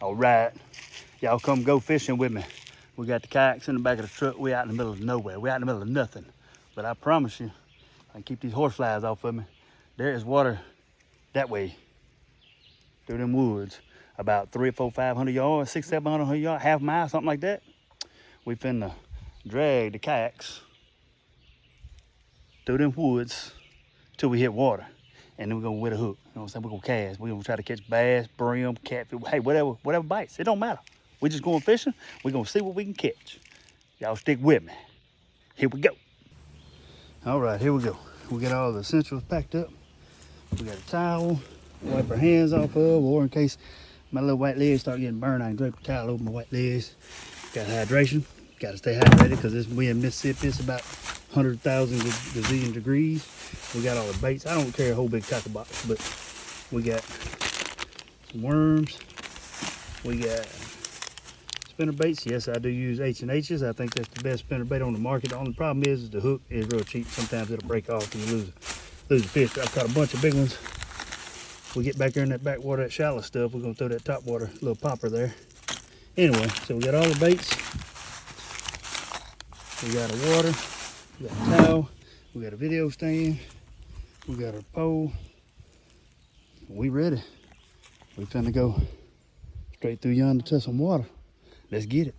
All right, y'all come go fishing with me. We got the kayaks in the back of the truck. We out in the middle of nowhere. We out in the middle of nothing. But I promise you, I can keep these horse flies off of me. There is water that way through them woods, about 300, 400, 500 yards, 600, 700 yards, half a mile, something like that. We finna drag the kayaks through them woods till we hit water. And then we're gonna with a hook. You know what I'm saying? We're gonna cast. We're gonna try to catch bass, brim, catfish, hey, whatever bites. It don't matter. We just going fishing. We're gonna see what we can catch. Y'all stick with me. Here we go. All right, here we go. We got all the essentials packed up. We got a towel, wipe our hands off of, or in case my little white legs start getting burned, I can drape the towel over my white legs. Got hydration. Got to stay hydrated because we in Mississippi. It's about 100,000 gazillion degrees. We got all the baits. I don't carry a whole big tackle box, but we got some worms. We got spinner baits. Yes, I do use H&H's. I think that's the best spinner bait on the market. The only problem is the hook is real cheap. Sometimes it'll break off and you lose the fish. I've caught a bunch of big ones. We get back there in that backwater, that shallow stuff. We're gonna throw that top water little popper there. Anyway, so we got all the baits. We got a water. We got a towel. We got a video stand. We got our pole. We ready. We finna go straight through yonder to some water. Let's get it.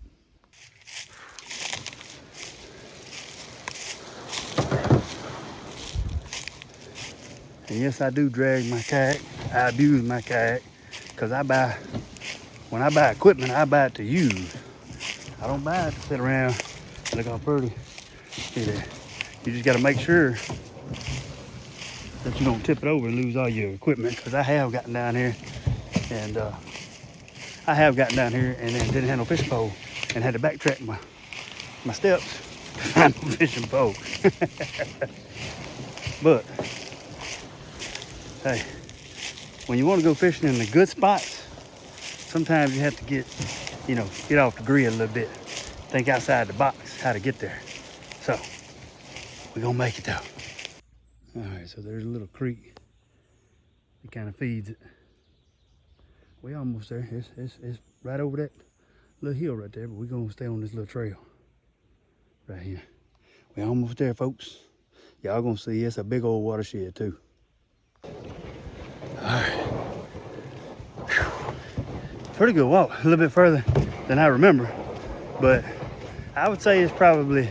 And yes, I do drag my kayak. I abuse my kayak because when I buy equipment, I buy it to use. I don't buy it to sit around and look how pretty it is. You just got to make sure that you don't tip it over and lose all your equipment, because I have gotten down here and then didn't have no fishing pole and had to backtrack my steps to find a fishing pole. But hey, when you want to go fishing in the good spots, sometimes you have to get off the grid a little bit. Think outside the box how to get there. So we're gonna make it though. All right, so there's a little creek. It kind of feeds it. We almost there. It's right over that little hill right there, but we're gonna stay on this little trail right here. We almost there, folks. Y'all gonna see it's a big old watershed too. All right. Whew. Pretty good walk. A little bit further than I remember, but I would say it's probably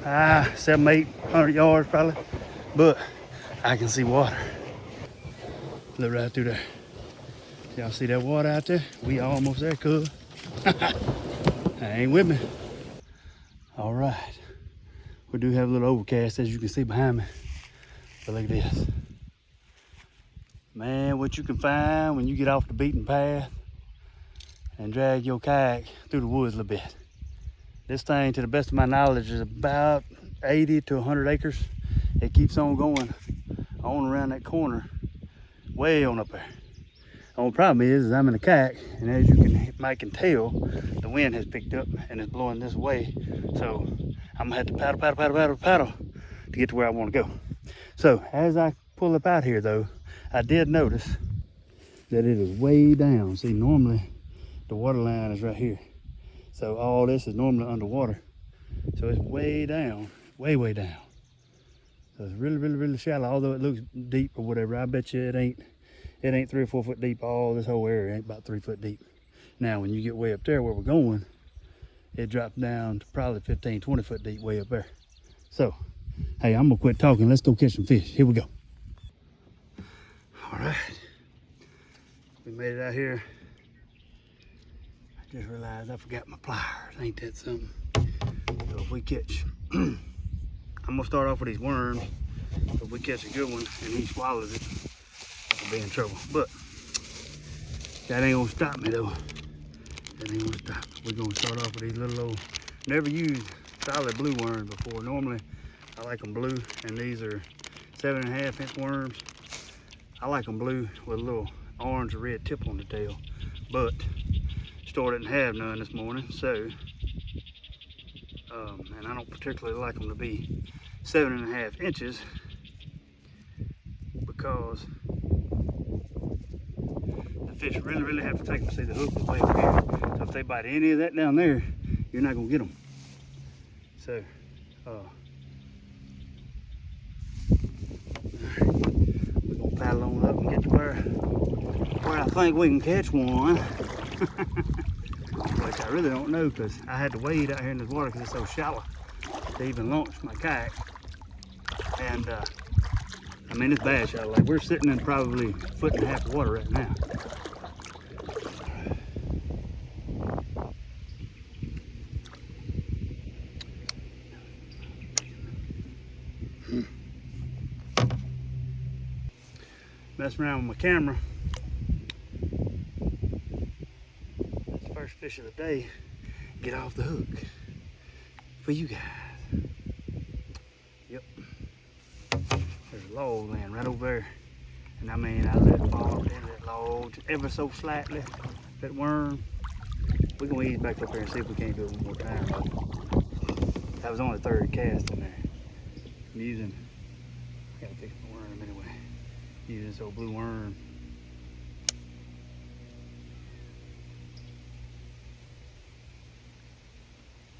700, 800 yards probably, but I can see water. Look right through there. Y'all see that water out there? We almost there, cuz. Hang with me. All right. We do have a little overcast, as you can see behind me. But look at this. Man, what you can find when you get off the beaten path and drag your kayak through the woods a little bit. This thing, to the best of my knowledge, is about 80 to 100 acres. It keeps on going on around that corner, way on up there. The only problem is I'm in a kayak, and as you might can tell, the wind has picked up and it's blowing this way. So I'm gonna have to paddle to get to where I want to go. So as I pull up out here though, I did notice that it is way down. See, normally the water line is right here. So all this is normally underwater. So it's way down, way down. So it's really shallow, although it looks deep or whatever. I bet you it ain't 3 or 4 foot deep. All this whole area ain't about 3 foot deep. Now, when you get way up there where we're going, it drops down to probably 15, 20 foot deep way up there. So, hey, I'm gonna quit talking. Let's go catch some fish. Here we go. All right, we made it out here. I just realized I forgot my pliers. Ain't that something? So if we catch, I'm gonna start off with these worms. If we catch a good one and he swallows it, I'll be in trouble. But that ain't gonna stop me though. That ain't gonna stop. We're gonna start off with these little old, never used solid blue worms before. Normally I like them blue, and these are 7.5 inch worms. I like them blue with a little orange or red tip on the tail, but store didn't have none this morning, so and I don't particularly like them to be 7.5 inches because the fish really have to take them. See, the hook is way up here. So if they bite any of that down there, you're not gonna get them. So, we're gonna paddle on up and get to where I think we can catch one. Which I really don't know, because I had to wade out here in this water because it's so shallow to even launch my kayak. And I mean, it's bad shallow. Like, we're sitting in probably 1.5 foot of water right now. Messing around with my camera. That's the first fish of the day. Get off the hook for you guys. Yep. There's a log laying right over there. And I mean, I let it fall into that log ever so slightly. That worm. We're gonna ease back up there and see if we can't do it one more time. That was only the third cast in there. I'm using, I gotta fix my worm anyway. Using this old blue worm.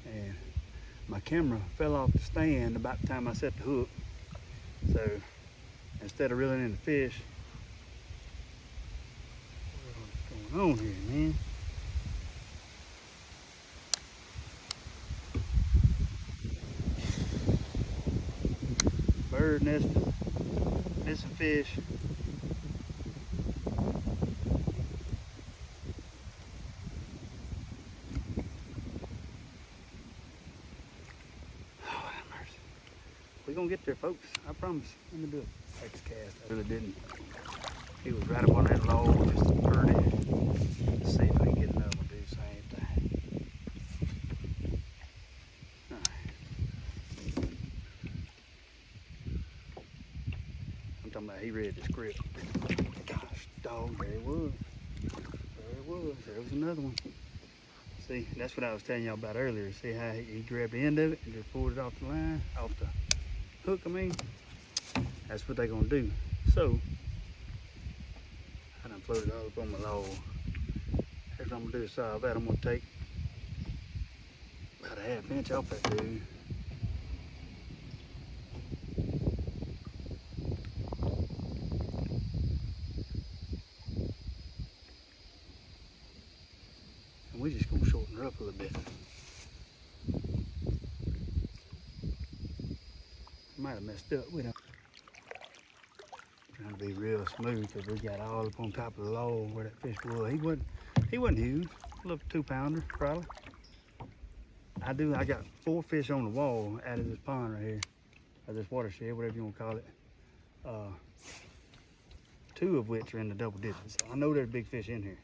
And my camera fell off the stand about the time I set the hook. So instead of reeling in the fish, what's going on here, man? Bird nesting, missing fish. We're gonna get there, folks. I promise. Let me do a next cast. I really didn't. He was right up on that log, just pretty. Let's see if I can get another one to do the same thing. All right. I'm talking about he read the script. Gosh, dog, there he was. There he was. There was another one. See, that's what I was telling y'all about earlier. See how he grabbed the end of it and just pulled it off the line, off the hook, I mean. That's what they're gonna do. So, I done floated all up on my log. Here's what I'm gonna do to solve that. I'm gonna take about a 1/2 inch off that dude. And we're just gonna shorten her up a little bit. Might have messed up. We don't. Trying to be real smooth because we got all up on top of the log where that fish was. He wasn't huge. A little 2-pounder probably. I got 4 fish on the wall out of this pond right here, or this watershed, whatever you want to call it. 2 of which are in the double digits. So I know there's big fish in here.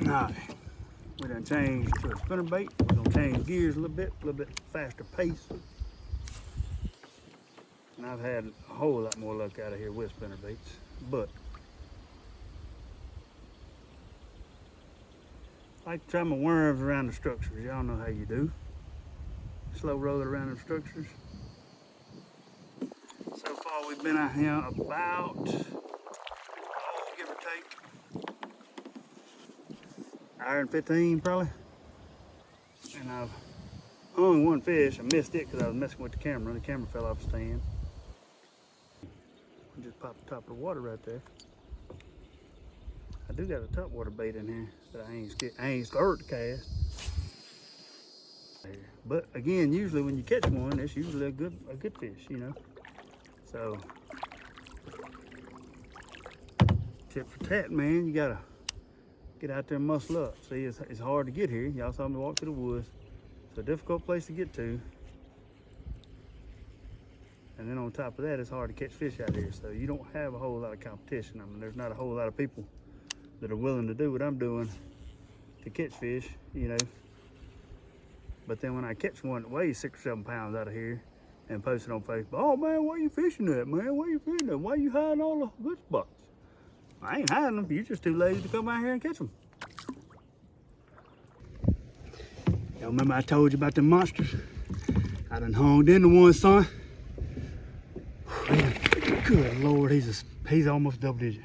Alright, we done changed to a spinnerbait. We're gonna change gears a little bit faster pace. And I've had a whole lot more luck out of here with spinnerbaits, but I like to try my worms around the structures. Y'all know how you do. Slow roll it around the structures. So far we've been out here about, give or take, 1:15 probably. And I've only one fish. I missed it because I was messing with the camera. The camera fell off the stand. I just popped the top of the water right there. I do got a top water bait in here, but I ain't scared to cast. But again, usually when you catch one, it's usually a good fish, you know. So tip for tat, man, you gotta get out there and muscle up. See, it's hard to get here. Y'all saw me walk through the woods. It's a difficult place to get to. And then on top of that, it's hard to catch fish out here. So you don't have a whole lot of competition. I mean, there's not a whole lot of people that are willing to do what I'm doing to catch fish, you know. But then when I catch one that weighs 6 or 7 pounds out of here, and posted on Facebook. Oh man, where you fishing at, man? Where you fishing at? Why you hiding all the good spots? I ain't hiding them. You're just too lazy to come out here and catch them. Y'all remember I told you about the monsters? I done hung into one, son. Man, good Lord, he's almost double digit.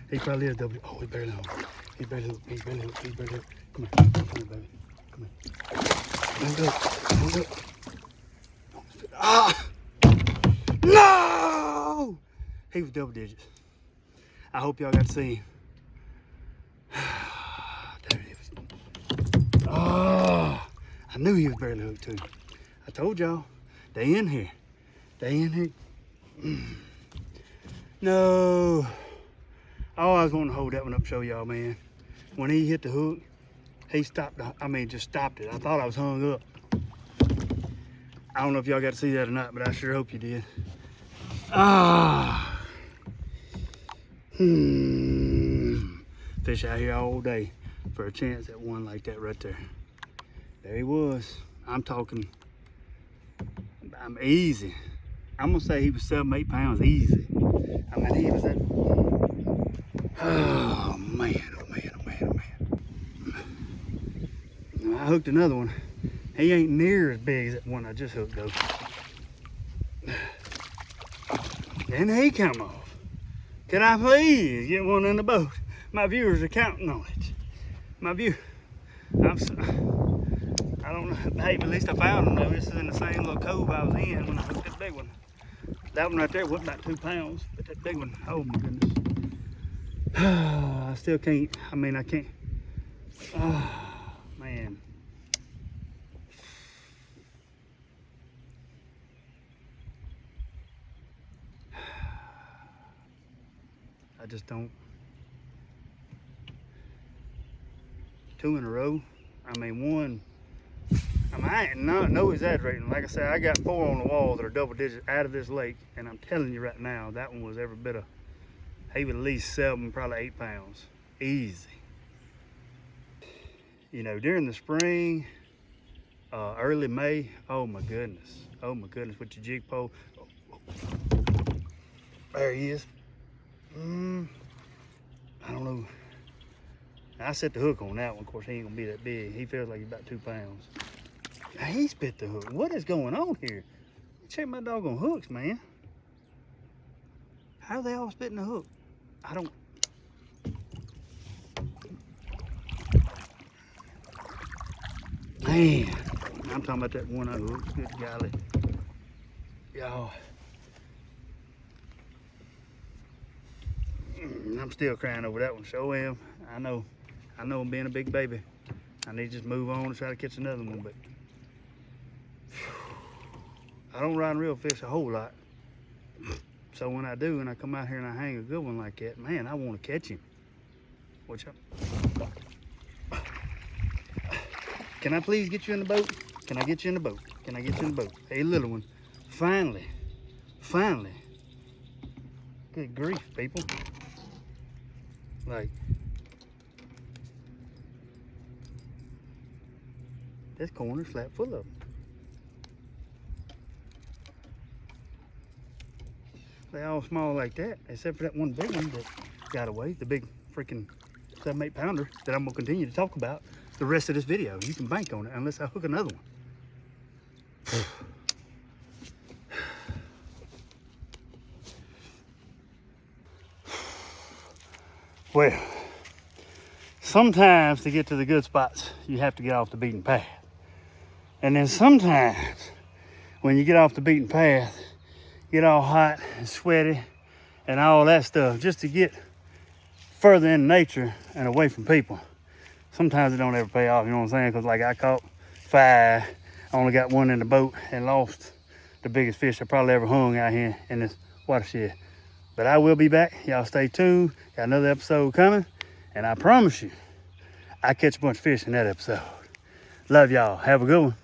He probably is double digit. Oh, he barely hooked. He barely hooked. He barely hooked. He barely hooked. Come here, baby. Come here. Hold up. Ah! No! He was double digits. I hope y'all got to see him. There it is. Oh, I knew he was barely hooked too. I told y'all, they in here. They in here. No. Oh, I was wanting to hold that one up, show y'all, man. When he hit the hook, he stopped. Just stopped it. I thought I was hung up. I don't know if y'all got to see that or not, but I sure hope you did. Ah. Fish out here all day for a chance at one like that right there. There he was. I'm talking, I'm easy. I'm gonna say he was 7-8 pounds easy. I mean, he was at, oh man, oh man, oh man, oh man. I hooked another one. He ain't near as big as that one I just hooked though. Then he come off. Can I please get one in the boat? My viewers are counting on it. My view, I don't know. Hey, but at least I found him though. This is in the same little cove I was in when I hooked that big one. That one right there was about 2 pounds, but that big one, oh my goodness. I still can't, I can't. Oh, man. I just don't. 2 in a row. One. I ain't no exaggerating. Like I said, I got 4 on the wall that are double digits out of this lake, and I'm telling you right now, that one was every bit of, he was at least 7, probably 8 pounds. Easy. You know, during the spring, early May, oh my goodness, with your jig pole. There he is. I don't know. I set the hook on that one. Of course, he ain't gonna be that big. He feels like he's about 2 pounds. Now he spit the hook. What is going on here? Check my doggone hooks, man. How are they all spitting the hook? I don't. Man, I'm talking about that one I hooked. Good golly. Y'all. I'm still crying over that one. So am. I know I'm being a big baby. I need to just move on and try to catch another one, but I don't ride and reel fish a whole lot. So when I do, and I come out here and I hang a good one like that, man, I want to catch him. Watch out. Can I please get you in the boat? Can I get you in the boat? Can I get you in the boat? Hey, little one. Finally. Good grief, people. Like, this corner's flat full of them. They all small like that, except for that one big one that got away, the big freaking 7-8 pounder that I'm gonna continue to talk about the rest of this video. You can bank on it unless I hook another one. Well, sometimes to get to the good spots, you have to get off the beaten path. And then sometimes when you get off the beaten path, get all hot and sweaty and all that stuff just to get further in nature and away from people. Sometimes it don't ever pay off, you know what I'm saying? Because like I caught 5, I only got 1 in the boat and lost the biggest fish I probably ever hung out here in this watershed. But I will be back. Y'all stay tuned. Got another episode coming. And I promise you, I catch a bunch of fish in that episode. Love y'all. Have a good one.